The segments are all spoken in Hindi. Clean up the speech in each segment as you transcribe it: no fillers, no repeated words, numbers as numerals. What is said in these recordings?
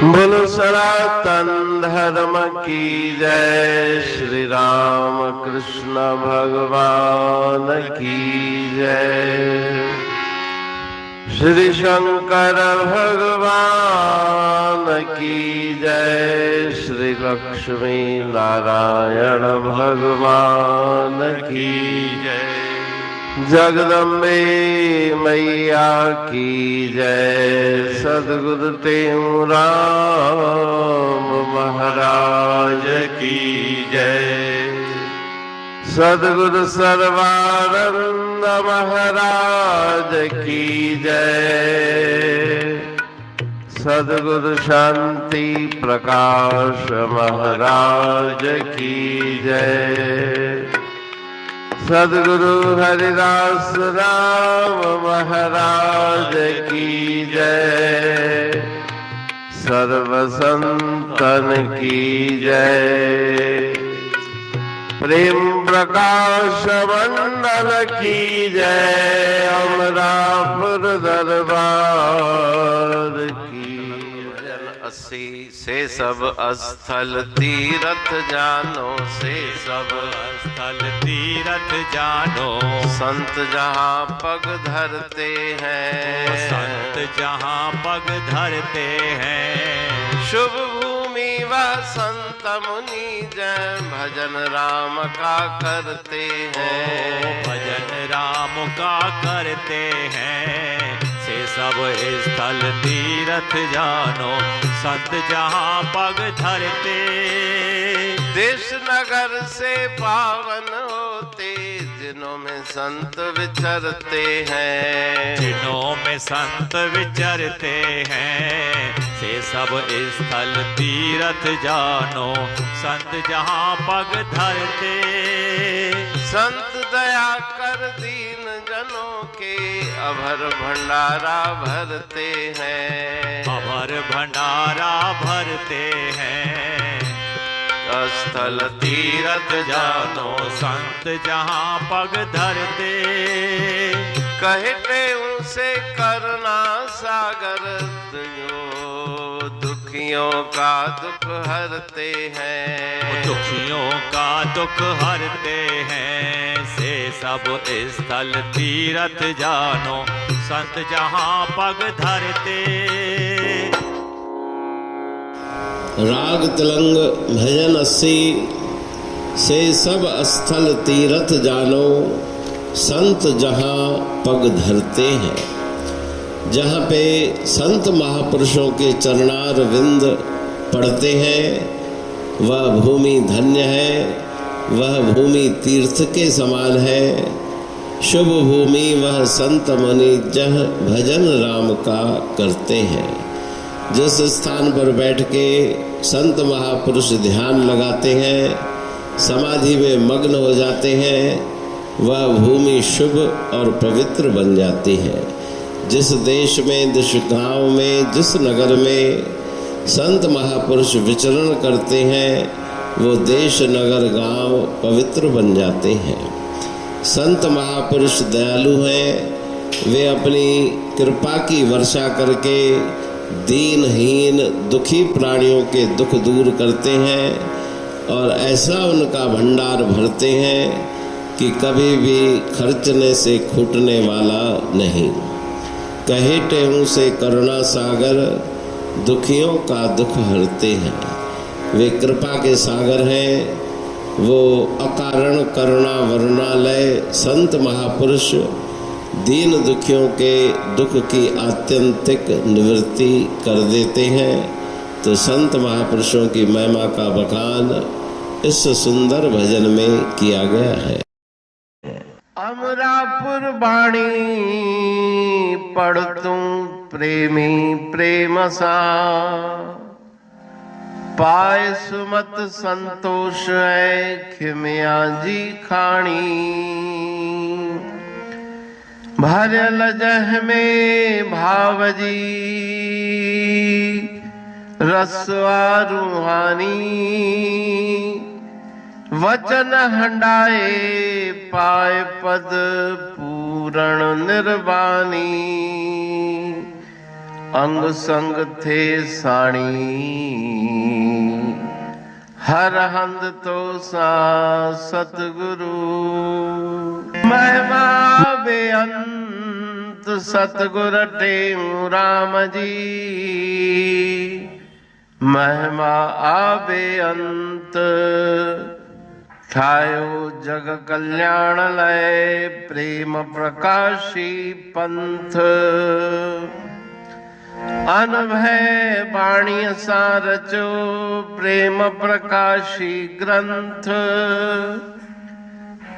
बोलो सनातन धर्म की जय। श्री राम कृष्ण भगवान की जय। श्री शंकर भगवान की जय। श्री लक्ष्मी नारायण भगवान की जय। जगदम्बे मैया की जय। सद्गुरु राम महाराज की जय। सद्गुरु सर्वानंद महाराज की जय। सद्गुरु शांति प्रकाश महाराज की जय। सद्गुरु हरिदास राम महाराज की जय। सर्व संतन की जय। प्रेम प्रकाश मंडल की जय। अमरापुर दरबार की। भजन 80 से सब स्थल तीरथ जानो। से सब स्थल तीरथ जानो। संत जहाँ पग धरते हैं। संत जहाँ पग धरते हैं। शुभ भूमि व संत मुनि जय। भजन राम का करते हैं। भजन राम का करते हैं। से सब स्थल तीरथ जानो। संत जहाँ पग धरते। देश नगर से पावन होते जिनों में संत विचरते हैं। जिनों में संत विचरते हैं। से सब स्थल तीरथ जानो। संत जहाँ पग धरते। संत दया कर दीन जनों के अभर भंडारा भरते हैं। अभर भंडारा भरते हैं। स्थल तीरथ जानो। संत जहाँ पग धरते। कहते उनसे करुणा सागर दुखियों का दुख हरते हैं। दुखियों का दुख हरते हैं। से सब स्थल तीरथ जानो। संत जहाँ पग धरते। राग तिलंग भजन 80 से सब स्थल तीरथ जानो। संत जहाँ पग धरते हैं। जहाँ पे संत महापुरुषों के चरणार विंद पड़ते हैं वह भूमि धन्य है। वह भूमि तीर्थ के समान है। शुभ भूमि वह संत मुनि जह भजन राम का करते हैं। जिस स्थान पर बैठ के संत महापुरुष ध्यान लगाते हैं, समाधि में मग्न हो जाते हैं, वह भूमि शुभ और पवित्र बन जाती है। जिस देश में, जिस गांव में, जिस नगर में संत महापुरुष विचरण करते हैं वो देश नगर गांव पवित्र बन जाते हैं। संत महापुरुष दयालु हैं। वे अपनी कृपा की वर्षा करके दीनहीन दुखी प्राणियों के दुख दूर करते हैं और ऐसा उनका भंडार भरते हैं कि कभी भी खर्चने से छूटने वाला नहीं। कहे टेहूं से करुणा सागर दुखियों का दुख हरते हैं। वे कृपा के सागर हैं। वो अकारण करुणा वरुणालय संत महापुरुष दीन दुखियों के दुख की आत्यंतिक निवृत्ति कर देते हैं। तो संत महापुरुषों की महिमा का बखान इस सुंदर भजन में किया गया है। अमरापुर बाणी पढ़तूं प्रेमी प्रेम सा। पाए सुमत संतोष है खिमिया जी खाणी। भरल जह में भावजी रसवा रूहानी। वचन हंडाए पाए पद पूरण निर्वाणी। अंग संग थे साणी, हर हंद तो सा सतगुरु। महिमा बेअंत सतगुर टेऊ राम जी, महिमा आबे अंत ठायो जग कल्याण लय। प्रेम प्रकाशी पंथ, अनभय बाणी सारचो प्रेम प्रकाशी ग्रंथ।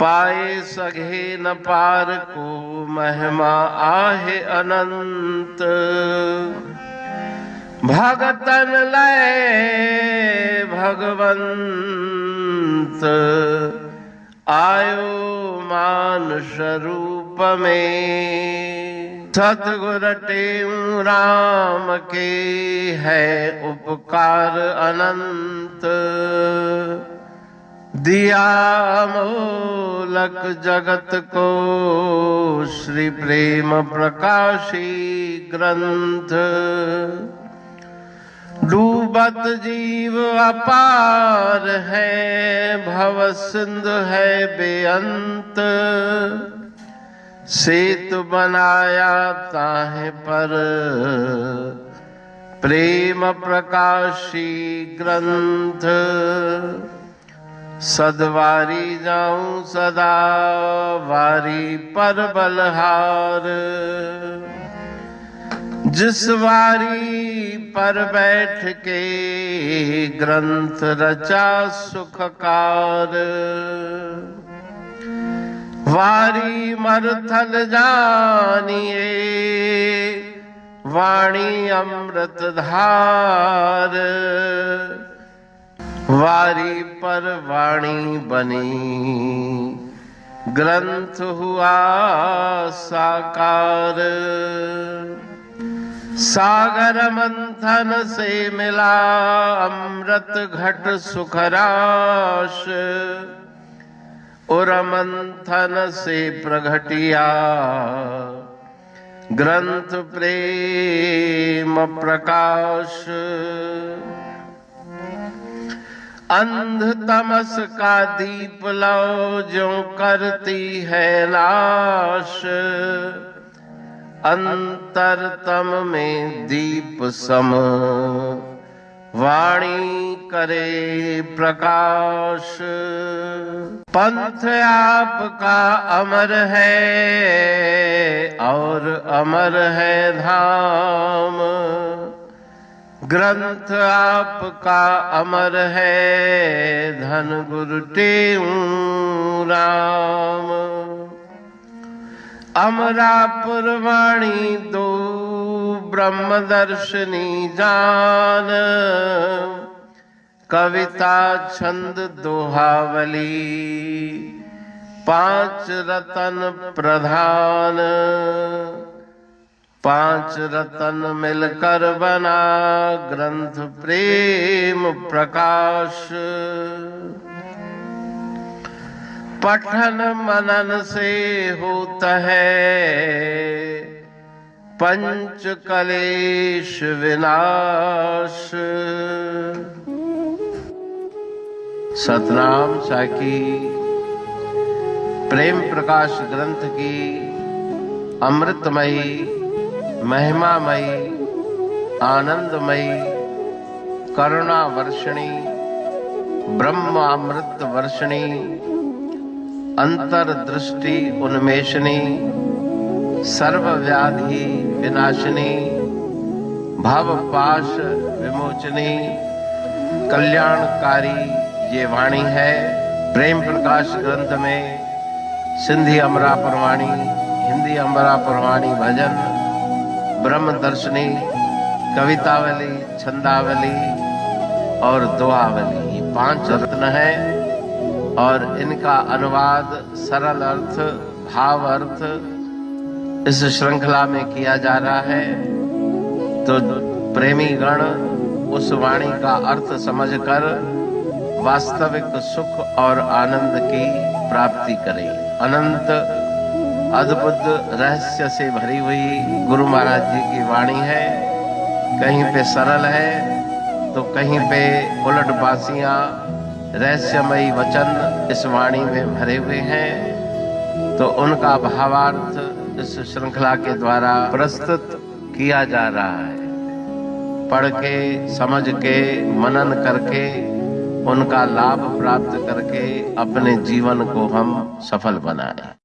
पाए सघे न पार को महिमा आहे अनंत। भगतन लय भगवंत, आयो मानुष रूप में। सतगुर टेऊ राम के है उपकार अनंत। दिया मोलक जगत को श्री प्रेम प्रकाशी ग्रंथ। डूबत जीव अपार है, भव सिंध है बेअंत। सेतु बनाया ताहे पर प्रेम प्रकाशी ग्रंथ। सदवारी जाऊं सदा वारी पर बलहार। जिस वारी पर बैठ के ग्रंथ रचा सुखकार। वारी मरथल जानिए वाणी अमृत धार। वारी पर वाणी बनी ग्रंथ हुआ साकार। सागर मंथन से मिला अमृत घट सुखराश। उर मंथन से प्रगटिया ग्रंथ प्रेम प्रकाश। अंध तमस का दीप लो जो करती है नाश। अंतरतम में दीप सम वाणी करे प्रकाश। पंथ आपका अमर है और अमर है धाम। ग्रंथ आपका अमर है धन गुरु टेऊ राम। अमरापुर वाणी दो ब्रह्म दर्शनी जान। कविता छंद दोहावली पांच रतन प्रधान। पांच रतन मिलकर बना ग्रंथ प्रेम प्रकाश। पठन मनन से होता है पंच कलेश विनाश। सतनाम साखी प्रेम प्रकाश ग्रंथ की अमृतमयी महिमामयी आनंदमयी करुणा वर्षिणी ब्रह्म अमृत वर्षिणी अंतर्दृष्टि उन्मेषणी सर्व व्याधि विनाशिनी भव पाश विमोचनी कल्याणकारी ये वाणी है। प्रेम प्रकाश ग्रंथ में सिंधी अमरा परवाणी, हिंदी अमरा परवाणी भजन, ब्रह्म दर्शनी, कवितावली, छंदावली और दुआवली ये पांच रत्न हैं और इनका अनुवाद सरल अर्थ भाव अर्थ इस श्रृंखला में किया जा रहा है। तो प्रेमी गण उस वाणी का अर्थ समझकर वास्तविक सुख और आनंद की प्राप्ति करें। अनंत अद्भुत रहस्य से भरी हुई गुरु महाराज जी की वाणी है। कहीं पे सरल है तो कहीं पे उलट बासियां, रहस्यमयी वचन इस वाणी में भरे हुए हैं। तो उनका भावार्थ इस श्रृंखला के द्वारा प्रस्तुत किया जा रहा है। पढ़ के, समझ के, मनन करके, उनका लाभ प्राप्त करके अपने जीवन को हम सफल बनाएं।